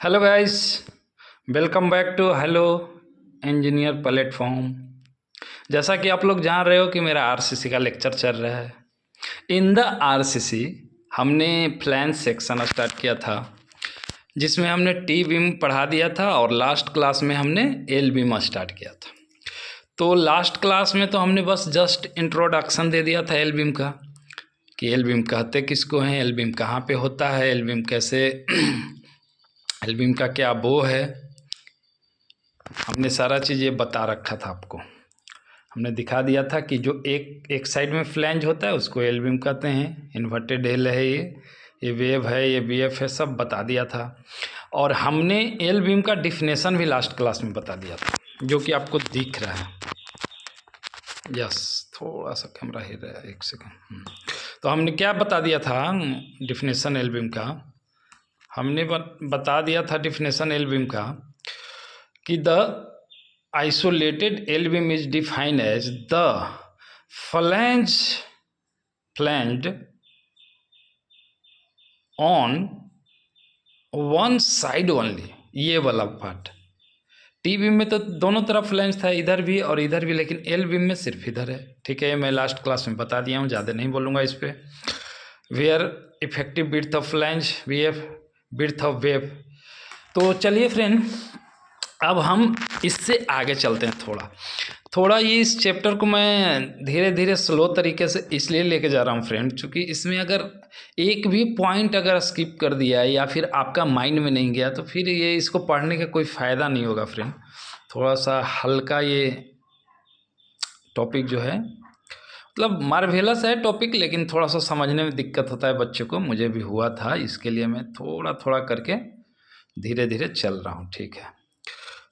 Hello guys, welcome back to hello engineer platform. जैसा कि आप लोग जान रहे हो कि मेरा आरसीसी का लेक्चर चल रहा है। इन द आरसीसी हमने फ्लैंज सेक्शन स्टार्ट किया था, जिसमें हमने टी बीम पढ़ा दिया था और लास्ट क्लास में हमने एल बीम स्टार्ट किया था। तो लास्ट क्लास में तो हमने बस जस्ट इंट्रोडक्शन दे दिया था एल बीम का, कि एल बीम कहते किसको हैं, एल बीम कहाँ पे होता है, एल बीम कैसे एल बीम का क्या बो है, हमने सारा चीज़ ये बता रखा था आपको। हमने दिखा दिया था कि जो एक साइड में फ्लैंज होता है उसको एल बीम कहते हैं, इन्वर्टेड एल है, ये वेव है, ये बी एफ है, सब बता दिया था। और हमने एल बीम का डिफिनेशन भी लास्ट क्लास में बता दिया था, जो कि आपको दिख रहा है। यस, थोड़ा सा कैमरा हिल रहा है, एक सेकेंड। तो हमने क्या बता दिया था डिफिनेशन एल बीम का, हमने बता दिया था डिफिनेशन एल बीम का कि the isolated L beam is defined as the flanged on one side only, ये वाला पार्ट। टी बीम में तो दोनों तरफ फ्लैंज था, इधर भी और इधर भी, लेकिन एल बीम में सिर्फ इधर है। ठीक है, मैं लास्ट क्लास में बता दिया हूँ, ज़्यादा नहीं बोलूँगा इस पर। Where effective width of flange V F, width of web. तो चलिए फ्रेंड, अब हम इससे आगे चलते हैं। थोड़ा ये इस चैप्टर को मैं धीरे धीरे स्लो तरीके से इसलिए लेके जा रहा हूँ फ्रेंड, क्योंकि इसमें अगर एक भी पॉइंट अगर स्किप कर दिया या फिर आपका माइंड में नहीं गया तो फिर ये इसको पढ़ने का कोई फ़ायदा नहीं होगा फ्रेंड। थोड़ा सा हल्का ये टॉपिक जो है, मतलब मार्वेलस है टॉपिक, लेकिन थोड़ा सा समझने में दिक्कत होता है बच्चों को, मुझे भी हुआ था। इसके लिए मैं थोड़ा थोड़ा करके धीरे धीरे चल रहा हूँ। ठीक है,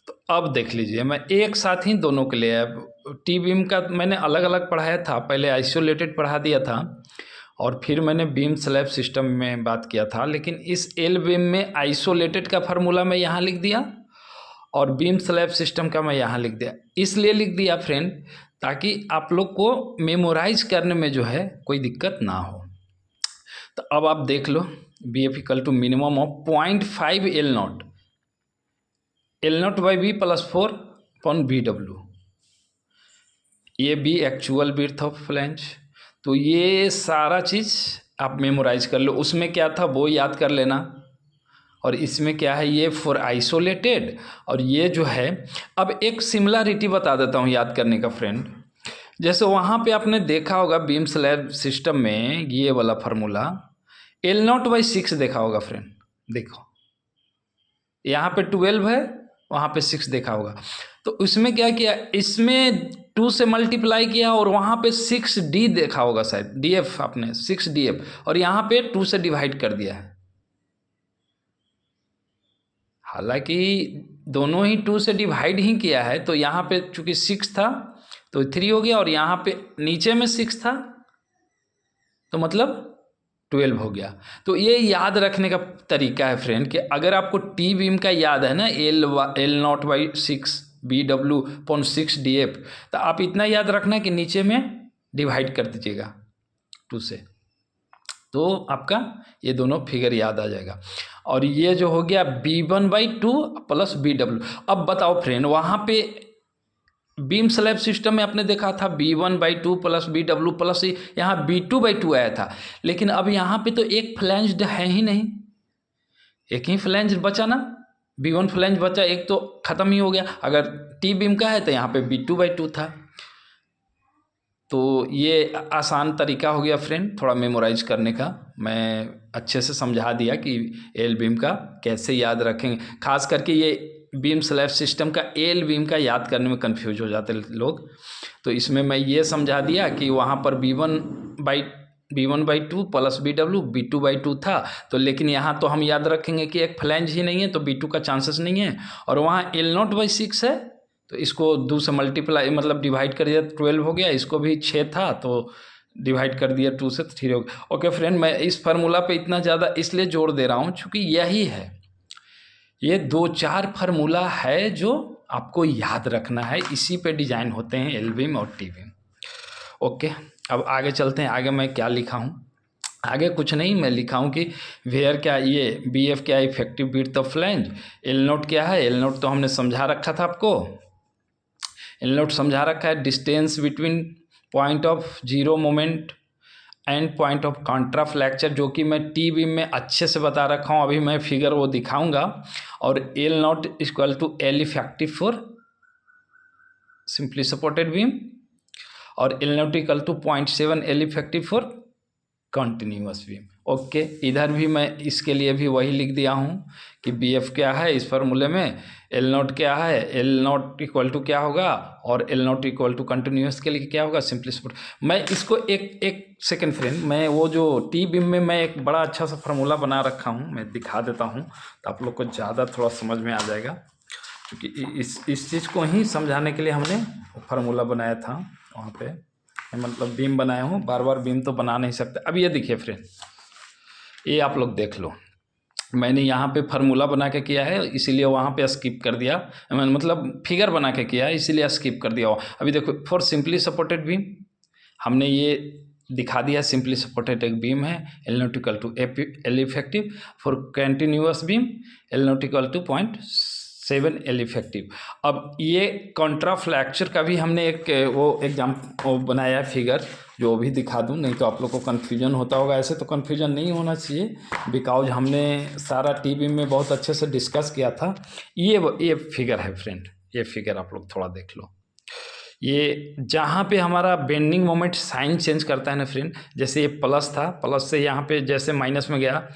तो अब देख लीजिए, मैं एक साथ ही दोनों के लिए, अब टी बीम का मैंने अलग अलग पढ़ाया था, पहले आइसोलेटेड पढ़ा दिया था और फिर मैंने बीम स्लैब सिस्टम में बात किया था। लेकिन इस एल बीम में आइसोलेटेड का फार्मूला मैं यहाँ लिख दिया और बीम स्लैब सिस्टम का मैं यहाँ लिख दिया। इसलिए लिख दिया फ्रेंड ताकि आप लोग को मेमोराइज करने में जो है कोई दिक्कत ना हो। तो अब आप देख लो, B F equal to minimum of 0.5 L not, L not by B plus 4 upon B W, ये B actual width of flange. तो ये सारा चीज़ आप मेमोराइज कर लो, उसमें क्या था वो याद कर लेना, और इसमें क्या है ये फॉर आइसोलेटेड, और ये जो है। अब एक सिमिलरिटी बता देता हूँ याद करने का फ्रेंड। जैसे वहाँ पे आपने देखा होगा बीम स्लैब सिस्टम में ये वाला फार्मूला एल नॉट बाई 6 देखा होगा फ्रेंड। देखो यहाँ पे 12 है, वहाँ पे 6 देखा होगा। तो उसमें क्या किया, इसमें 2 से मल्टीप्लाई किया और वहाँ पे 6D देखा होगा शायद, DF आपने 6DF, और यहाँ पे 2 से डिवाइड कर दिया है। हालांकि दोनों ही 2 से डिवाइड ही किया है, तो यहाँ पे चूंकि 6 था तो 3 हो गया, और यहाँ पे नीचे में 6 था तो मतलब 12 हो गया। तो ये याद रखने का तरीका है फ्रेंड कि अगर आपको टी बीम का याद है ना, L not by 6 B W पॉन 6 DF, तो आप इतना याद रखना कि नीचे में डिवाइड कर दीजिएगा 2 से, तो आपका ये दोनों फिगर याद आ जाएगा। और ये जो हो गया B1/2 प्लस BW। अब बताओ फ्रेंड, वहाँ पे बीम स्लैब सिस्टम में आपने देखा था B1/2 प्लस BW प्लस यहाँ B2/2 आया था, लेकिन अब यहाँ पे तो एक फ्लैंज है ही नहीं, एक ही फ्लैंज बचा ना, B1 फ्लैंज बचा, एक तो ख़त्म ही हो गया। अगर टी बीम का है तो यहाँ पे B2/2 था। तो ये आसान तरीका हो गया फ्रेंड थोड़ा मेमोराइज करने का, मैं अच्छे से समझा दिया कि एल बीम का कैसे याद रखेंगे। खास करके ये बीम स्लैब सिस्टम का एल बीम का याद करने में कंफ्यूज हो जाते लोग, तो इसमें मैं ये समझा दिया कि वहाँ पर B1/2 प्लस BW B2/2 था, तो लेकिन यहाँ तो हम याद रखेंगे कि एक फ्लैंज ही नहीं है तो B2 का चांसेस नहीं है, और वहाँ L0/6 है तो इसको 2 से मल्टीप्लाई मतलब डिवाइड कर दिया 12 हो गया, इसको भी 6 था तो डिवाइड कर दिया 2 से 3 हो गया। ओके फ्रेंड, मैं इस फार्मूला पे इतना ज़्यादा इसलिए जोर दे रहा हूँ क्योंकि यही है, ये 2-4 फार्मूला है जो आपको याद रखना है, इसी पे डिज़ाइन होते हैं एल बीम और टी बीम। ओके, अब आगे चलते हैं, आगे मैं क्या लिखा हूँ। आगे कुछ नहीं, मैं लिखा हूँ कि वेयर क्या, ये बी एफ क्या, effective width of flange. L note क्या है, एल नोट तो हमने समझा रखा था आपको, एल नोट समझा रखा है, distance between point of zero moment and point of contra flexure, जो कि मैं टी बीम में अच्छे से बता रखा हूँ, अभी मैं फिगर वो दिखाऊंगा। और L not equal to L effective for simply supported beam, और L not equal to 0.7 L effective for continuous beam. Okay, इधर भी मैं इसके लिए भी वही लिख दिया हूँ कि बी एफ क्या है इस फार्मूले में, एल नॉट क्या है, एल नॉट इक्वल टू क्या होगा, और L not equal to continuous के लिए क्या होगा, सिंपली सपोर्ट। मैं इसको एक सेकेंड फ्रेंड, मैं वो जो टी बीम में मैं एक बड़ा अच्छा सा फार्मूला बना रखा हूँ, मैं दिखा देता हूँ तो आप लोग को ज़्यादा थोड़ा समझ में आ जाएगा, क्योंकि इस चीज़ को ही समझाने के लिए हमने फार्मूला बनाया था वहाँ पे, मतलब बीम बनाया हूँ, बार बार बीम तो बना नहीं सकते। अब ये देखिए फ्रेंड, ये आप लोग देख लो, मैंने यहाँ पे फार्मूला बना के किया है, इसीलिए वहाँ पे स्किप कर दिया, मतलब फिगर बना के किया है इसीलिए स्किप कर दिया। अभी देखो, फॉर सिंपली सपोर्टेड बीम हमने ये दिखा दिया, सिंपली सपोर्टेड एक बीम है, L not equal to L effective, for continuous beam L not equal to 0.7 L effective. अब ये कॉन्ट्रा फ्लैक्चर का भी हमने एक वो बनाया है फिगर, जो भी दिखा दूं, नहीं तो आप लोग को कन्फ्यूजन होता होगा। ऐसे तो कन्फ्यूजन नहीं होना चाहिए, बिकॉज हमने सारा टी बीम में बहुत अच्छे से डिस्कस किया था। ये फिगर है फ्रेंड, ये फिगर आप लोग थोड़ा देख लो। ये जहाँ पे हमारा बेंडिंग मोमेंट साइन चेंज करता है ना फ्रेंड, जैसे ये प्लस था, प्लस से यहाँ पे जैसे माइनस में गया,